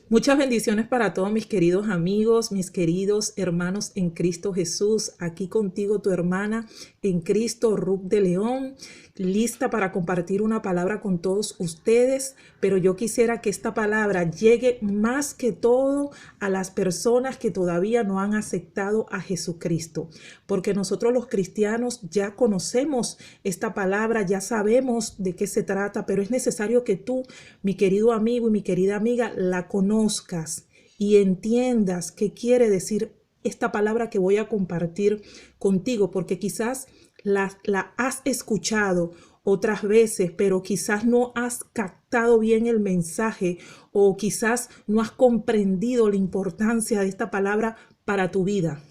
Muchas bendiciones para todos mis queridos amigos, mis queridos hermanos en Cristo Jesús. Aquí contigo tu hermana en Cristo, Ruth de León, lista para compartir una palabra con todos ustedes. Pero yo quisiera que esta palabra llegue más que todo a las personas que todavía no han aceptado a Jesucristo. Porque nosotros los cristianos ya conocemos esta palabra, ya sabemos de qué se trata, pero es necesario que tú, mi querido amigo y mi querida amiga, la conozcas y entiendas qué quiere decir esta palabra que voy a compartir contigo, porque quizás la has escuchado otras veces, pero quizás no has captado bien el mensaje o quizás no has comprendido la importancia de esta palabra para tu vida,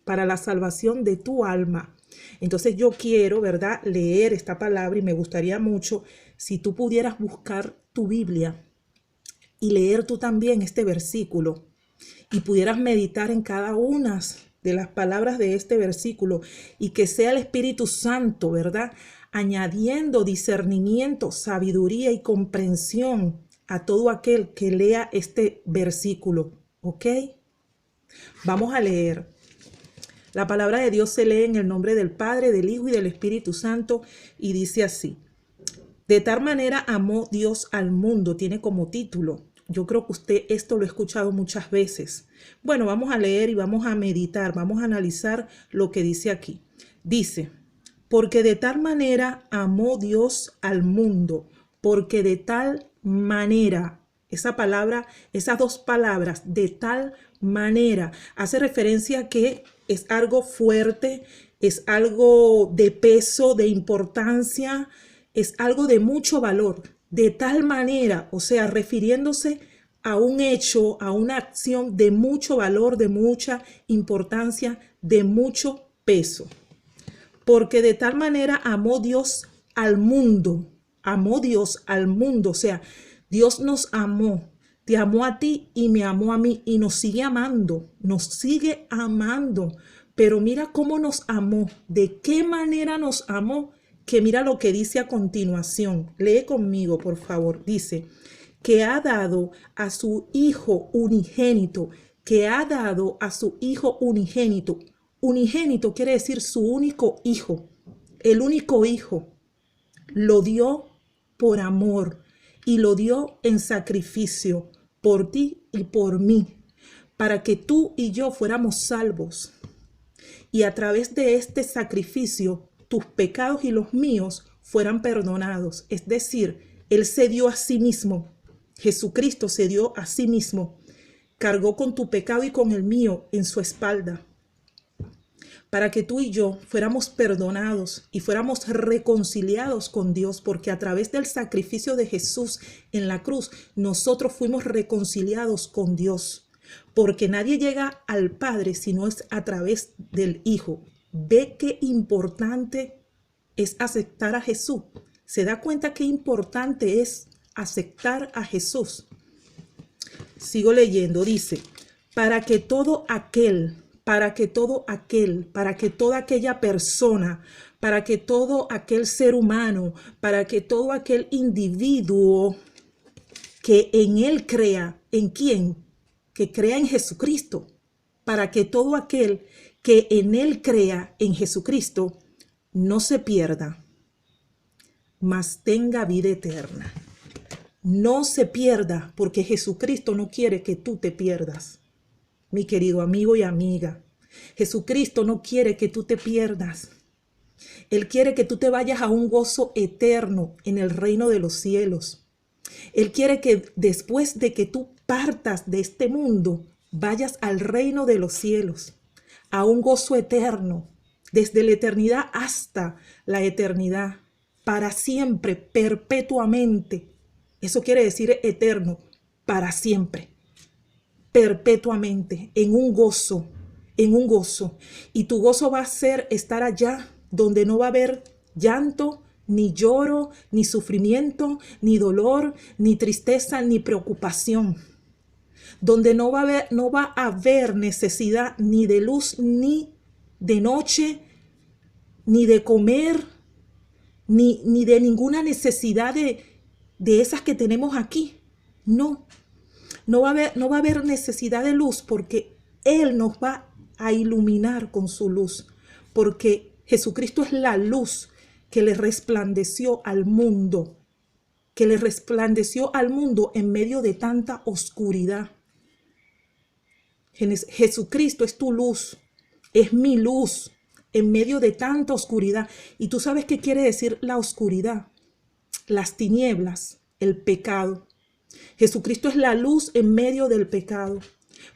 para la salvación de tu alma. Entonces yo quiero, ¿verdad?, leer esta palabra y me gustaría mucho si tú pudieras buscar tu Biblia y leer tú también este versículo y pudieras meditar en cada una de las palabras de este versículo y que sea el Espíritu Santo, ¿verdad?, añadiendo discernimiento, sabiduría y comprensión a todo aquel que lea este versículo, ¿ok? Vamos a leer. La palabra de Dios se lee en el nombre del Padre, del Hijo y del Espíritu Santo y dice así: de tal manera amó Dios al mundo, tiene como título. Yo creo que usted esto lo ha escuchado muchas veces. Bueno, vamos a leer y vamos a meditar, vamos a analizar lo que dice aquí. Dice, porque de tal manera amó Dios al mundo, porque de tal manera, esa palabra, esas dos palabras, de tal manera, hace referencia a que es algo fuerte, es algo de peso, de importancia, es algo de mucho valor, de tal manera, o sea, refiriéndose a un hecho, a una acción de mucho valor, de mucha importancia, de mucho peso. Porque de tal manera amó Dios al mundo, o sea, Dios nos amó, te amó a ti y me amó a mí y nos sigue amando, pero mira cómo nos amó, de qué manera nos amó, que mira lo que dice a continuación. Lee conmigo, por favor. Dice, que ha dado a su Hijo unigénito, que ha dado a su Hijo unigénito. Unigénito quiere decir su único hijo, el único hijo. Lo dio por amor y lo dio en sacrificio por ti y por mí, para que tú y yo fuéramos salvos. Y a través de este sacrificio, tus pecados y los míos fueran perdonados. Es decir, Él se dio a sí mismo. Jesucristo se dio a sí mismo. Cargó con tu pecado y con el mío en su espalda, para que tú y yo fuéramos perdonados y fuéramos reconciliados con Dios, porque a través del sacrificio de Jesús en la cruz, nosotros fuimos reconciliados con Dios, porque nadie llega al Padre si no es a través del Hijo. Ve qué importante es aceptar a Jesús. ¿Se da cuenta qué importante es aceptar a Jesús? Sigo leyendo, dice, para que toda aquella persona, para que todo aquel ser humano, para que todo aquel individuo que en él crea, ¿en quién? Que crea en Jesucristo, para que todo aquel que en él crea en Jesucristo no se pierda, mas tenga vida eterna. No se pierda, porque Jesucristo no quiere que tú te pierdas. Mi querido amigo y amiga, Jesucristo no quiere que tú te pierdas. Él quiere que tú te vayas a un gozo eterno en el reino de los cielos. Él quiere que después de que tú partas de este mundo, vayas al reino de los cielos, a un gozo eterno, desde la eternidad hasta la eternidad, para siempre, perpetuamente. Eso quiere decir eterno, para siempre, perpetuamente, en un gozo. Y tu gozo va a ser estar allá donde no va a haber llanto, ni lloro, ni sufrimiento, ni dolor, ni tristeza, ni preocupación. Donde no va a haber necesidad ni de luz, ni de noche, ni de comer, ni de ninguna necesidad de esas que tenemos aquí. No. No va a haber necesidad de luz porque Él nos va a iluminar con su luz. Porque Jesucristo es la luz que le resplandeció al mundo. Que le resplandeció al mundo en medio de tanta oscuridad. Jesucristo es tu luz. Es mi luz en medio de tanta oscuridad. ¿Y tú sabes qué quiere decir la oscuridad? Las tinieblas, el pecado. Jesucristo es la luz en medio del pecado,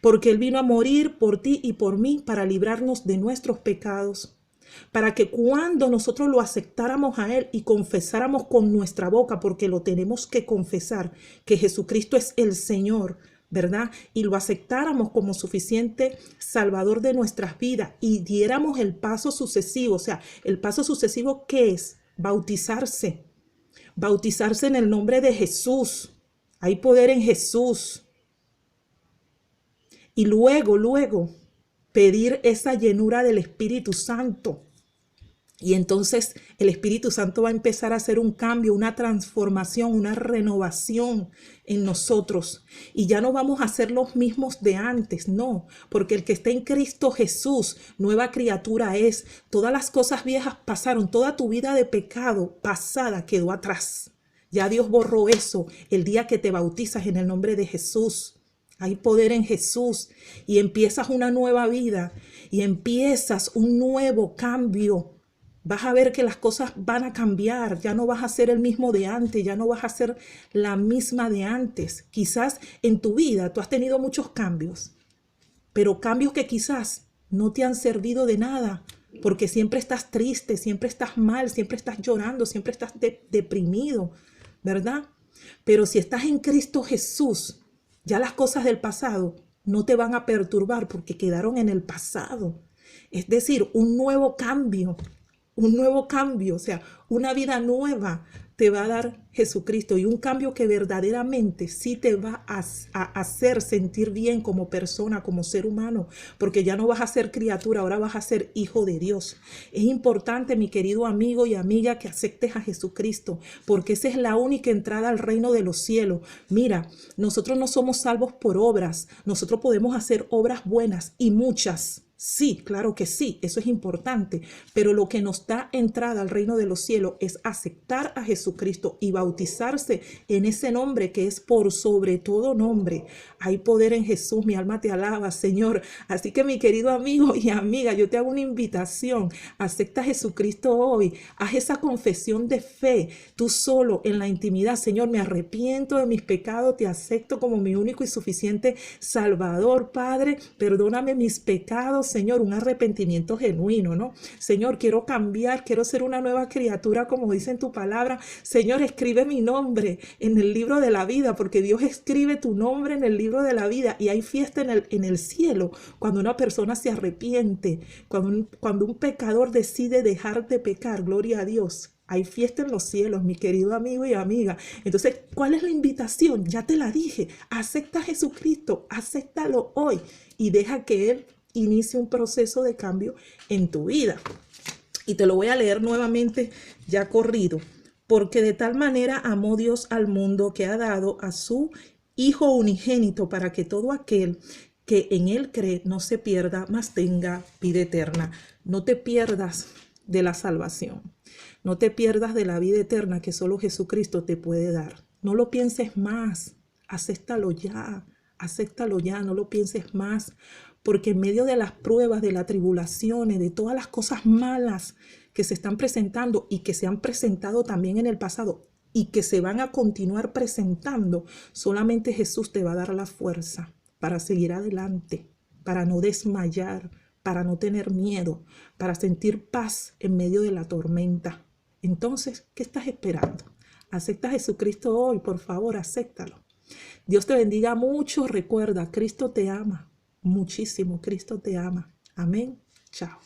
porque Él vino a morir por ti y por mí para librarnos de nuestros pecados, para que cuando nosotros lo aceptáramos a Él y confesáramos con nuestra boca, porque lo tenemos que confesar, que Jesucristo es el Señor, ¿verdad? Y lo aceptáramos como suficiente Salvador de nuestras vidas y diéramos el paso sucesivo. O sea, el paso sucesivo, ¿qué es? Bautizarse. Bautizarse en el nombre de Jesús. Hay poder en Jesús. Y luego, pedir esa llenura del Espíritu Santo. Y entonces el Espíritu Santo va a empezar a hacer un cambio, una transformación, una renovación en nosotros. Y ya no vamos a ser los mismos de antes, no. Porque el que está en Cristo Jesús, nueva criatura es. Todas las cosas viejas pasaron, toda tu vida de pecado pasada quedó atrás. Ya Dios borró eso el día que te bautizas en el nombre de Jesús. Hay poder en Jesús y empiezas una nueva vida y empiezas un nuevo cambio. Vas a ver que las cosas van a cambiar, ya no vas a ser el mismo de antes, ya no vas a ser la misma de antes. Quizás en tu vida tú has tenido muchos cambios, pero cambios que quizás no te han servido de nada, porque siempre estás triste, siempre estás mal, siempre estás llorando, siempre estás deprimido, ¿verdad? Pero si estás en Cristo Jesús, ya las cosas del pasado no te van a perturbar porque quedaron en el pasado. Es decir, un nuevo cambio, o sea, una vida nueva te va a dar Jesucristo y un cambio que verdaderamente sí te va a hacer sentir bien como persona, como ser humano, porque ya no vas a ser criatura, ahora vas a ser hijo de Dios. Es importante, mi querido amigo y amiga, que aceptes a Jesucristo, porque esa es la única entrada al reino de los cielos. Mira, nosotros no somos salvos por obras, nosotros podemos hacer obras buenas y muchas. Sí, claro que sí, eso es importante, pero lo que nos da entrada al reino de los cielos es aceptar a Jesucristo y bautizarse en ese nombre que es por sobre todo nombre. Hay poder en Jesús, mi alma te alaba, Señor. Así que mi querido amigo y amiga, yo te hago una invitación, acepta a Jesucristo hoy, haz esa confesión de fe, tú solo en la intimidad. Señor, me arrepiento de mis pecados, te acepto como mi único y suficiente Salvador, Padre, perdóname mis pecados, Señor, un arrepentimiento genuino, ¿no? Señor, quiero cambiar, quiero ser una nueva criatura, como dice en tu palabra. Señor, escribe mi nombre en el libro de la vida, porque Dios escribe tu nombre en el libro de la vida y hay fiesta en el cielo cuando una persona se arrepiente, cuando un pecador decide dejar de pecar. Gloria a Dios. Hay fiesta en los cielos, mi querido amigo y amiga. Entonces, ¿cuál es la invitación? Ya te la dije. Acepta a Jesucristo, acéptalo hoy y deja que Él inicie un proceso de cambio en tu vida. Y te lo voy a leer nuevamente ya corrido. Porque de tal manera amó Dios al mundo que ha dado a su Hijo unigénito para que todo aquel que en Él cree no se pierda, mas tenga vida eterna. No te pierdas de la salvación. No te pierdas de la vida eterna que solo Jesucristo te puede dar. No lo pienses más. Acéptalo ya. Acéptalo ya. No lo pienses más. Porque en medio de las pruebas, de las tribulaciones, de todas las cosas malas que se están presentando y que se han presentado también en el pasado y que se van a continuar presentando, solamente Jesús te va a dar la fuerza para seguir adelante, para no desmayar, para no tener miedo, para sentir paz en medio de la tormenta. Entonces, ¿qué estás esperando? Acepta a Jesucristo hoy, por favor, acéptalo. Dios te bendiga mucho. Recuerda, Cristo te ama muchísimo. Cristo te ama. Amén. Chao.